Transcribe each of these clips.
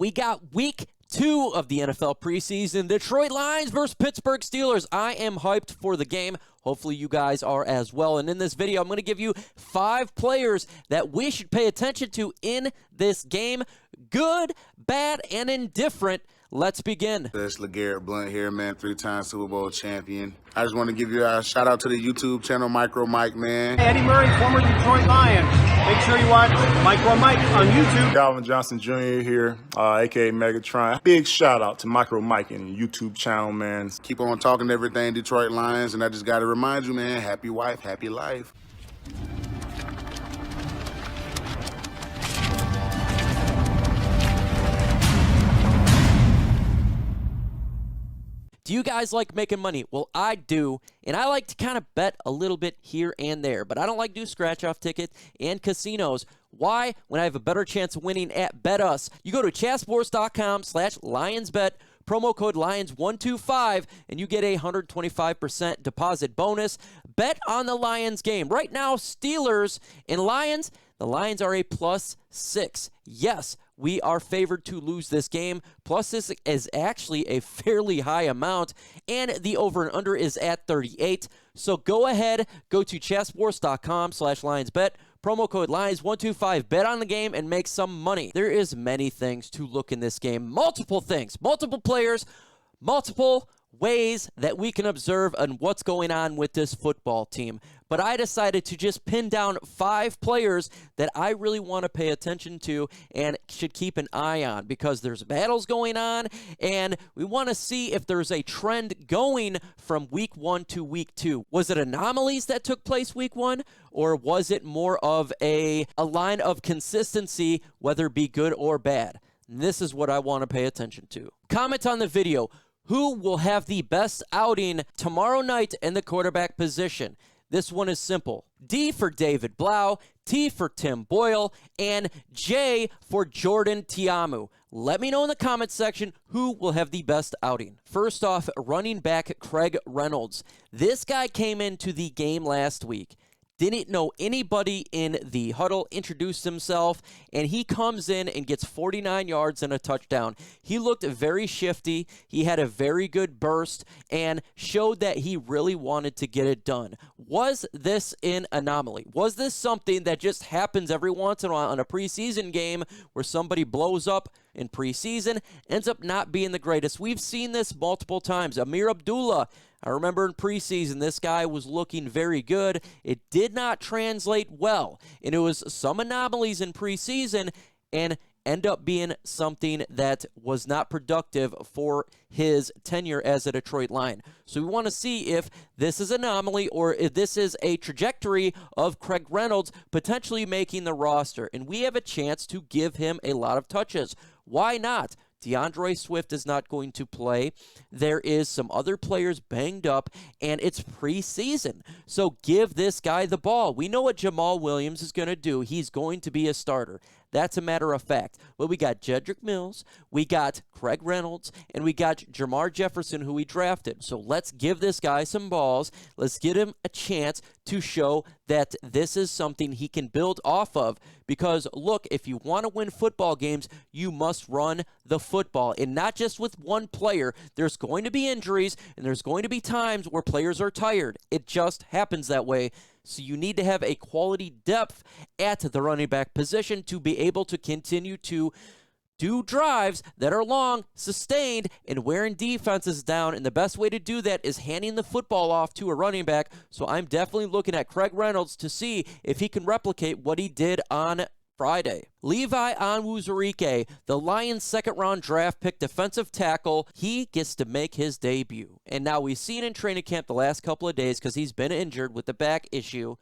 we got week 2 of the NFL preseason. Detroit Lions versus Pittsburgh Steelers. I am hyped for the game. Hopefully you guys are as well. And in this video, I'm going to give you 5 players that we should pay attention to in this game. Good, bad, and indifferent. Let's begin. It's LeGarrette Blount here, man, 3-time Super Bowl champion. I just want to give you a shout out to the YouTube channel, MicroMike, man. Eddie Murray, former Detroit Lion. Make sure you watch MicroMike on YouTube. Calvin Johnson Jr. here, a.k.a. Megatron. Big shout out to MicroMike and YouTube channel, man. Keep on talking everything Detroit Lions, and I just got to remind you, man, happy wife, happy life. Do you guys like making money? Well, I do, and I like to kind of bet a little bit here and there, but I don't like to do scratch-off tickets and casinos. Why? When I have a better chance of winning at BetUs. You go to chatsports.com/LionsBet, promo code LIONS125, and you get a 125% deposit bonus. Bet on the Lions game. Right now, Steelers and Lions, the Lions are a +6. Yes, we are favored to lose this game. Plus, this is actually a fairly high amount, and the over and under is at 38. So go ahead, go to chatsports.com/LionsBet, promo code LIONS125, bet on the game, and make some money. There is many things to look in this game. Multiple things, multiple players, multiple ways that we can observe on what's going on with this football team. But I decided to just pin down 5 players that I really want to pay attention to and should keep an eye on because there's battles going on, and we want to see if there's a trend going from week 1 to week 2. Was it anomalies that took place week 1, or was it more of a line of consistency, whether it be good or bad? And this is what I want to pay attention to. Comment on the video. Who will have the best outing tomorrow night in the quarterback position? This one is simple. D for David Blough, T for Tim Boyle, and J for Jordan Ta'amu. Let me know in the comments section who will have the best outing. First off, running back Craig Reynolds. This guy came into the game last week. Didn't know anybody in the huddle, introduced himself, and he comes in and gets 49 yards and a touchdown. He looked very shifty. He had a very good burst and showed that he really wanted to get it done. Was this an anomaly? Was this something that just happens every once in a while on a preseason game where somebody blows up in preseason, ends up not being the greatest? We've seen this multiple times. Amir Abdullah, I remember in preseason, this guy was looking very good. It did not translate well, and it was some anomalies in preseason and end up being something that was not productive for his tenure as a Detroit Lion. So we want to see if this is an anomaly or if this is a trajectory of Craig Reynolds potentially making the roster, and we have a chance to give him a lot of touches. Why not? DeAndre Swift is not going to play. There is some other players banged up, and it's preseason. So give this guy the ball. We know what Jamaal Williams is going to do. He's going to be a starter. That's a matter of fact. But we got Dedrick Mills, we got Craig Reynolds, and we got Jermar Jefferson, who we drafted. So let's give this guy some balls. Let's give him a chance to show that this is something he can build off of. Because, look, if you want to win football games, you must run the football. And not just with one player. There's going to be injuries, and there's going to be times where players are tired. It just happens that way. So you need to have a quality depth at the running back position to be able to continue to do drives that are long, sustained, and wearing defenses down. And the best way to do that is handing the football off to a running back. So I'm definitely looking at Craig Reynolds to see if he can replicate what he did on Friday. Levi Onwuzurike, the Lions' second-round draft pick defensive tackle, he gets to make his debut. And now we've seen in training camp the last couple of days, because he's been injured with the back issue,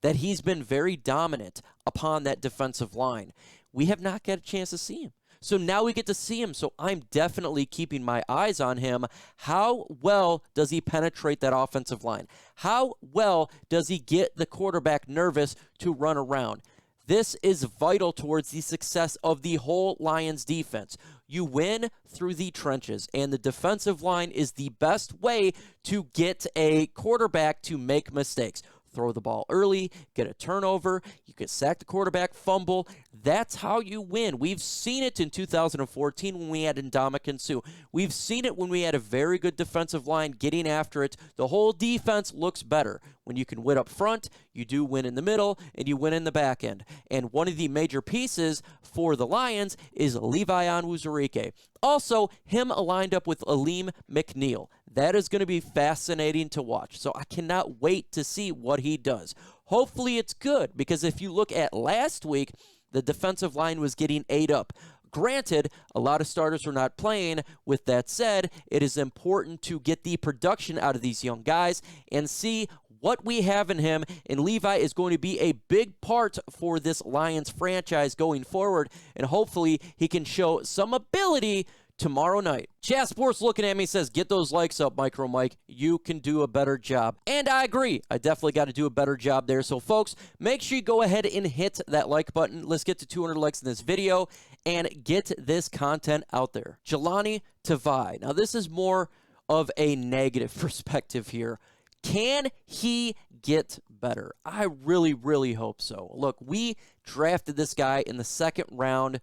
that he's been very dominant upon that defensive line. We have not got a chance to see him. So now we get to see him. So I'm definitely keeping my eyes on him. How well does he penetrate that offensive line? How well does he get the quarterback nervous to run around? This is vital towards the success of the whole Lions defense. You win through the trenches, and the defensive line is the best way to get a quarterback to make mistakes. throw the ball early, get a turnover, you can sack the quarterback, fumble. That's how you win. We've seen it in 2014 when we had Ndamukong Suh. We've seen it when we had a very good defensive line getting after it. The whole defense looks better. When you can win up front, you do win in the middle, and you win in the back end. And one of the major pieces for the Lions is Levi Onwuzurike. Also, him aligned up with Alim McNeill. That is going to be fascinating to watch. So I cannot wait to see what he does. Hopefully it's good, because if you look at last week, the defensive line was getting ate up. Granted, a lot of starters were not playing. With that said, it is important to get the production out of these young guys and see what we have in him, and Levi is going to be a big part for this Lions franchise going forward, and hopefully he can show some ability tomorrow night. Chat Sports looking at me says, get those likes up, MicroMike. You can do a better job. And I agree. I definitely got to do a better job there. So, folks, make sure you go ahead and hit that like button. Let's get to 200 likes in this video and get this content out there. Jahlani Tavai. Now, this is more of a negative perspective here. Can he get better? I really, really hope so. Look, we drafted this guy in the second round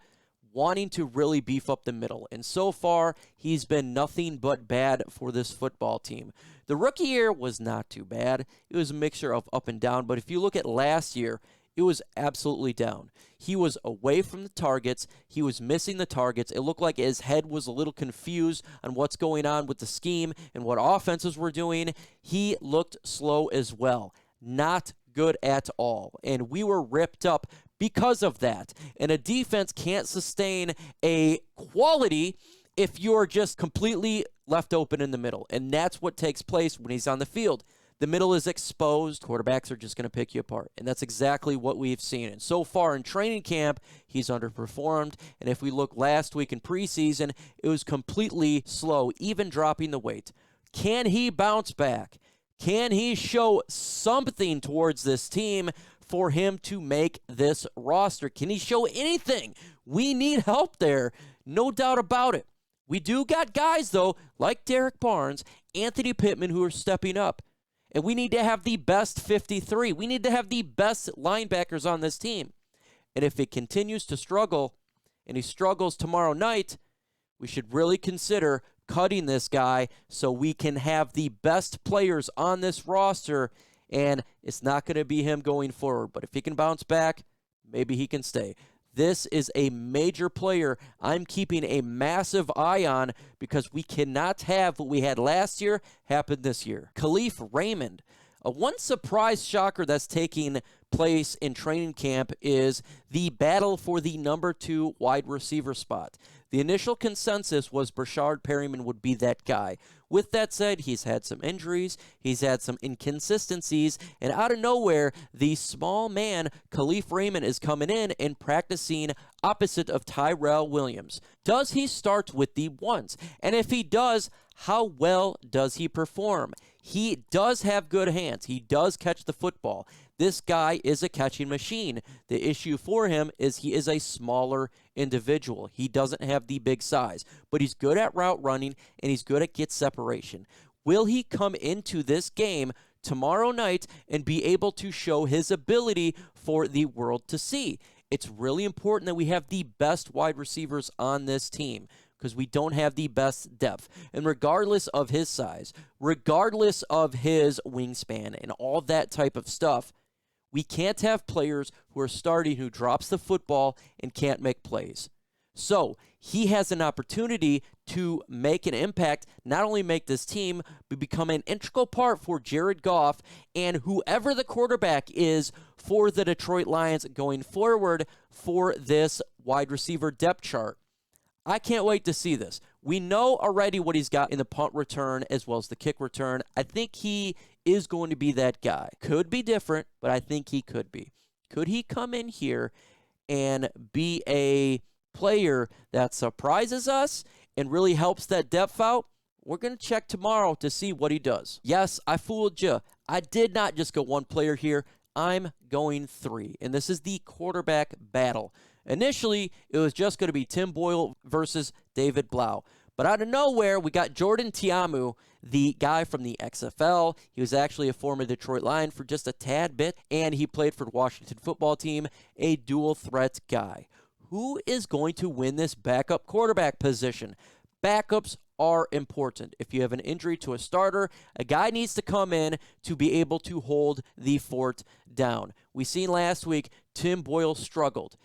wanting to really beef up the middle, and so far, he's been nothing but bad for this football team. The rookie year was not too bad. It was a mixture of up and down, but if you look at last year, it was absolutely down. He was away from the targets. He was missing the targets. It looked like his head was a little confused on what's going on with the scheme and what offenses were doing. He looked slow as well. Not good at all. And we were ripped up because of that. And a defense can't sustain a quality if you're just completely left open in the middle. And that's what takes place when he's on the field. The middle is exposed. Quarterbacks are just going to pick you apart. And that's exactly what we've seen. And so far in training camp, he's underperformed. And if we look last week in preseason, it was completely slow, even dropping the weight. Can he bounce back? Can he show something towards this team for him to make this roster? Can he show anything? We need help there. No doubt about it. We do got guys, though, like Derek Barnes, Anthony Pittman, who are stepping up. And we need to have the best 53. We need to have the best linebackers on this team. And if it continues to struggle, and he struggles tomorrow night, we should really consider cutting this guy so we can have the best players on this roster, and it's not going to be him going forward. But if he can bounce back, maybe he can stay. This is a major player I'm keeping a massive eye on, because we cannot have what we had last year happen this year. Kalif Raymond. One surprise shocker that's taking place in training camp is the battle for the number 2 wide receiver spot. The initial consensus was Brashard Perryman would be that guy. With that said, he's had some injuries, he's had some inconsistencies, and out of nowhere, the small man, Kalif Raymond, is coming in and practicing opposite of Tyrell Williams. Does he start with the ones? And if he does, how well does he perform? He does have good hands. He does catch the football. This guy is a catching machine. The issue for him is he is a smaller individual. He doesn't have the big size, but he's good at route running and he's good at get separation. Will he come into this game tomorrow night and be able to show his ability for the world to see? It's really important that we have the best wide receivers on this team, because we don't have the best depth. And regardless of his size, regardless of his wingspan and all that type of stuff, we can't have players who are starting who drops the football and can't make plays. So he has an opportunity to make an impact, not only make this team, but become an integral part for Jared Goff and whoever the quarterback is for the Detroit Lions going forward for this wide receiver depth chart. I can't wait to see this. We know already what he's got in the punt return as well as the kick return. I think he is going to be that guy. Could be different, but I think he could be. Could he come in here and be a player that surprises us and really helps that depth out? We're going to check tomorrow to see what he does. Yes, I fooled you. I did not just go one player here. I'm going 3, and this is the quarterback battle. Initially, it was just going to be Tim Boyle versus David Blough. But out of nowhere, we got Jordan Ta'amu, the guy from the XFL. He was actually a former Detroit Lion for just a tad bit, and he played for the Washington football team, a dual threat guy. Who is going to win this backup quarterback position? Backups are important. If you have an injury to a starter, a guy needs to come in to be able to hold the fort down. We seen last week Tim Boyle struggled.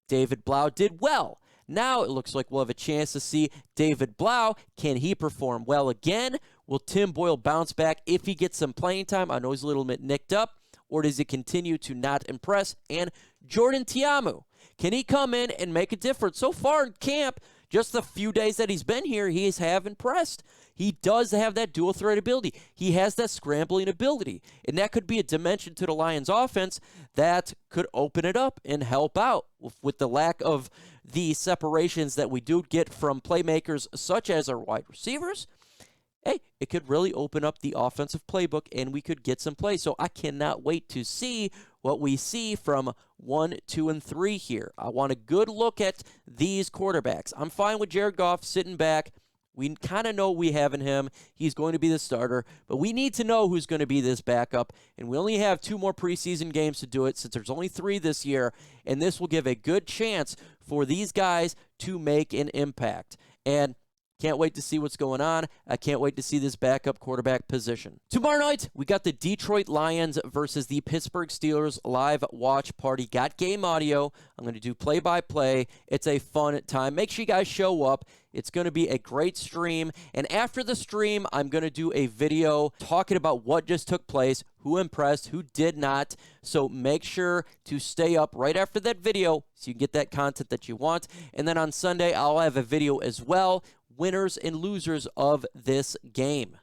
David Blough did well. Now it looks like we'll have a chance to see David Blough. Can he perform well again? Will Tim Boyle bounce back if he gets some playing time? I know he's a little bit nicked up. Or does he continue to not impress? And Jordan Ta'amu, can he come in and make a difference? So far in camp, just the few days that he's been here, he has impressed. He does have that dual threat ability. He has that scrambling ability. And that could be a dimension to the Lions offense that could open it up and help out with the lack of the separations that we do get from playmakers such as our wide receivers. Hey, it could really open up the offensive playbook and we could get some plays. So I cannot wait to see what we see from 1, 2, and 3 here. I want a good look at these quarterbacks. I'm fine with Jared Goff sitting back. We kind of know what we have in him. He's going to be the starter, but we need to know who's going to be this backup, and we only have 2 more preseason games to do it since there's only 3 this year, and this will give a good chance for these guys to make an impact. And can't wait to see what's going on. I can't wait to see this backup quarterback position. Tomorrow night, we got the Detroit Lions versus the Pittsburgh Steelers live watch party. Got game audio. I'm going to do play-by-play. It's a fun time. Make sure you guys show up. It's going to be a great stream. And after the stream, I'm going to do a video talking about what just took place, who impressed, who did not. So make sure to stay up right after that video so you can get that content that you want. And then on Sunday, I'll have a video as well, winners and losers of this game.